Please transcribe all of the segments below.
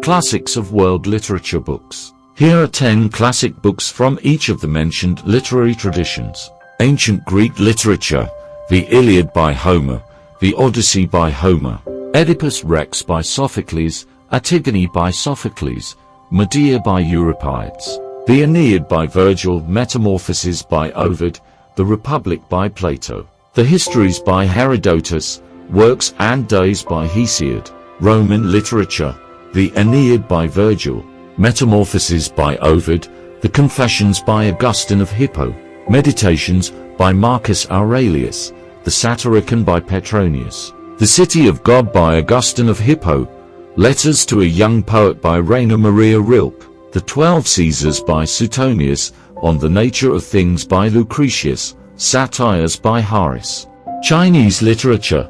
Classics of world literature books. Here are 10 classic books from each of the mentioned literary traditions. Ancient Greek literature: The Iliad by Homer, The Odyssey by Homer, Oedipus Rex by Sophocles, Antigone by Sophocles, Medea by Euripides, The Aeneid by Virgil, Metamorphoses by Ovid, The Republic by Plato, The Histories by Herodotus, Works and Days by Hesiod. Roman literature: The Aeneid by Virgil, Metamorphoses by Ovid, The Confessions by Augustine of Hippo, Meditations by Marcus Aurelius, The Satyricon by Petronius, The City of God by Augustine of Hippo, Letters to a Young Poet by Rainer Maria Rilke, The 12 Caesars by Suetonius, On the Nature of Things by Lucretius, Satires by Horace. Chinese literature: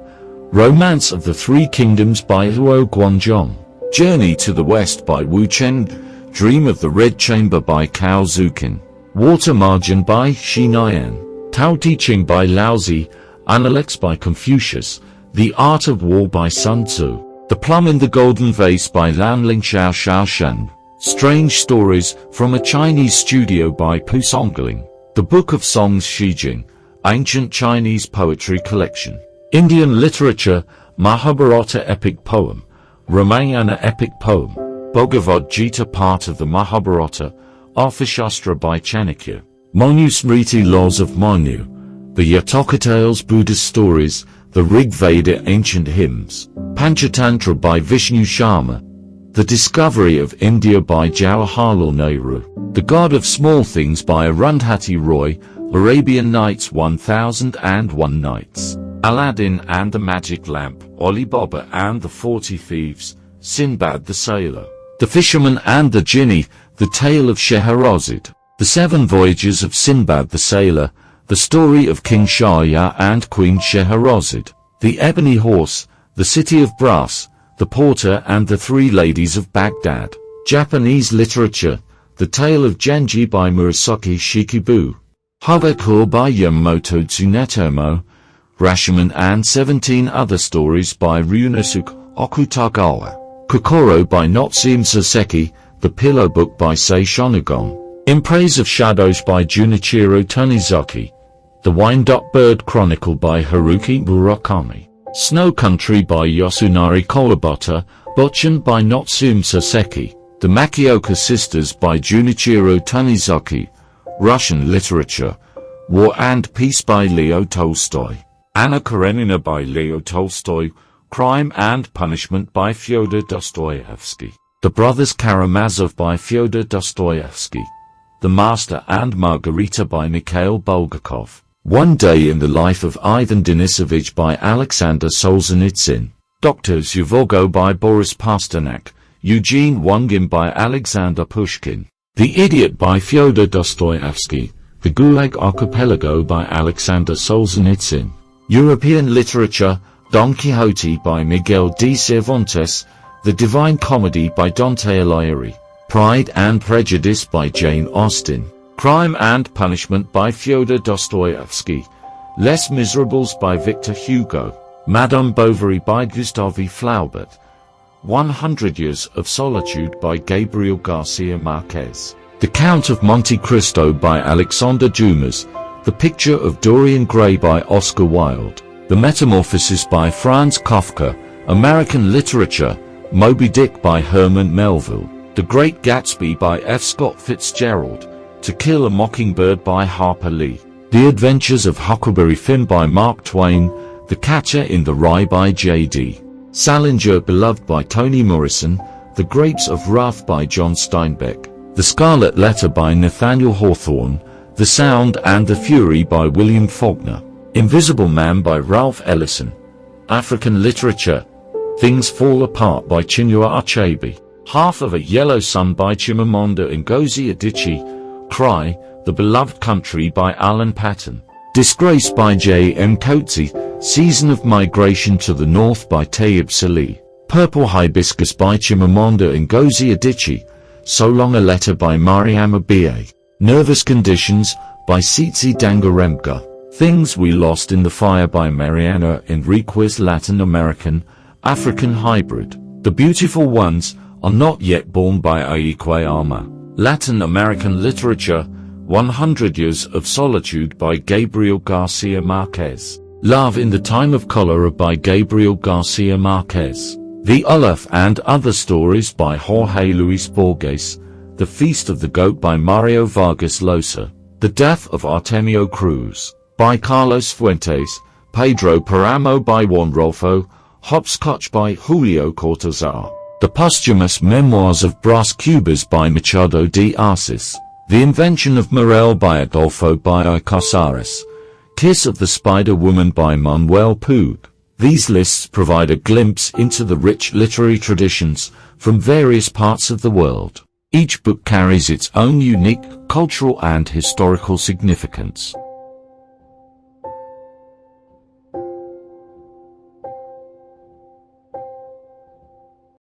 Romance of the Three Kingdoms by Huo Guanzhong, Journey to the West by Wu Chen, Dream of the Red Chamber by Cao Zuqin, Water Margin by Xi Nian, Tao Te Ching by Laozi, Analects by Confucius, The Art of War by Sun Tzu, The Plum in the Golden Vase by Lanling Xiao Xiaoshen, Strange Stories from a Chinese Studio by Pu Songling, The Book of Songs Shijing, Ancient Chinese Poetry Collection. Indian literature: Mahabharata epic poem, Ramayana epic poem, Bhagavad Gita part of the Mahabharata, Arthashastra by Chanakya, Manusmriti laws of Manu, the Yataka tales Buddhist stories, the Rig Veda ancient hymns, Panchatantra by Vishnu Sharma, The Discovery of India by Jawaharlal Nehru, The God of Small Things by Arundhati Roy, Arabian Nights 1001 Nights, Aladdin and the Magic Lamp, Ali Baba and the 40 Thieves, Sinbad the Sailor, The Fisherman and the Jinni, The Tale of Scheherazade, The Seven Voyages of Sinbad the Sailor, The Story of King Shahryar and Queen Scheherazade, The Ebony Horse, The City of Brass, The Porter and the Three Ladies of Baghdad. Japanese literature: The Tale of Genji by Murasaki Shikibu, Hagaku by Yamamoto Tsunetomo, Rashomon and 17 Other Stories by Ryunosuke Okutagawa, Kokoro by Natsume Soseki, The Pillow Book by Sei Shonagon, In Praise of Shadows by Junichiro Tanizaki, The Wind-Up Bird Chronicle by Haruki Murakami, Snow Country by Yasunari Kawabata, Bochan by Natsume Soseki, The Makioka Sisters by Junichiro Tanizaki. Russian literature: War and Peace by Leo Tolstoy, Anna Karenina by Leo Tolstoy, Crime and Punishment by Fyodor Dostoevsky, The Brothers Karamazov by Fyodor Dostoevsky, The Master and Margarita by Mikhail Bulgakov, One Day in the Life of Ivan Denisovich by Alexander Solzhenitsyn, Dr. Zhivago by Boris Pasternak, Eugene Onegin by Alexander Pushkin, The Idiot by Fyodor Dostoevsky, The Gulag Archipelago by Alexander Solzhenitsyn. European literature: Don Quixote by Miguel de Cervantes, The Divine Comedy by Dante Alighieri, Pride and Prejudice by Jane Austen, Crime and Punishment by Fyodor Dostoevsky, Les Miserables by Victor Hugo, Madame Bovary by Gustave Flaubert, 100 Years of Solitude by Gabriel Garcia Marquez, The Count of Monte Cristo by Alexander Dumas, The Picture of Dorian Gray by Oscar Wilde, The Metamorphoses by Franz Kafka. American literature: Moby Dick by Herman Melville, The Great Gatsby by F. Scott Fitzgerald, To Kill a Mockingbird by Harper Lee, The Adventures of Huckleberry Finn by Mark Twain, The Catcher in the Rye by J.D. Salinger, Beloved by Toni Morrison, The Grapes of Wrath by John Steinbeck, The Scarlet Letter by Nathaniel Hawthorne, The Sound and the Fury by William Faulkner, Invisible Man by Ralph Ellison. African literature: Things Fall Apart by Chinua Achebe, Half of a Yellow Sun by Chimamanda Ngozi Adichie, Cry, The Beloved Country by Alan Paton, Disgrace by J. M. Coetzee, Season of Migration to the North by Taib Salih, Purple Hibiscus by Chimamanda Ngozi Adichie, So Long a Letter by Mariama B.A., Nervous Conditions by Tsitsi Dangarembga, Things We Lost in the Fire by Mariana Enriquez, Latin American, African hybrid, The Beautiful Ones, Are Not Yet Born by Aique Arma. Latin American Literature, 100 Years of Solitude by Gabriel García Márquez. Love in the Time of Cholera by Gabriel García Márquez. The Olaf and Other Stories by Jorge Luis Borges. The Feast of the Goat by Mario Vargas Llosa. The Death of Artemio Cruz by Carlos Fuentes. Pedro Páramo by Juan Rulfo. Hopscotch by Julio Cortázar. The Posthumous Memoirs of Bras Cubas by Machado de Assis. The Invention of Morel by Adolfo Bioy Casares. Kiss of the Spider Woman by Manuel Puig. These lists provide a glimpse into the rich literary traditions from various parts of the world. Each book carries its own unique cultural and historical significance.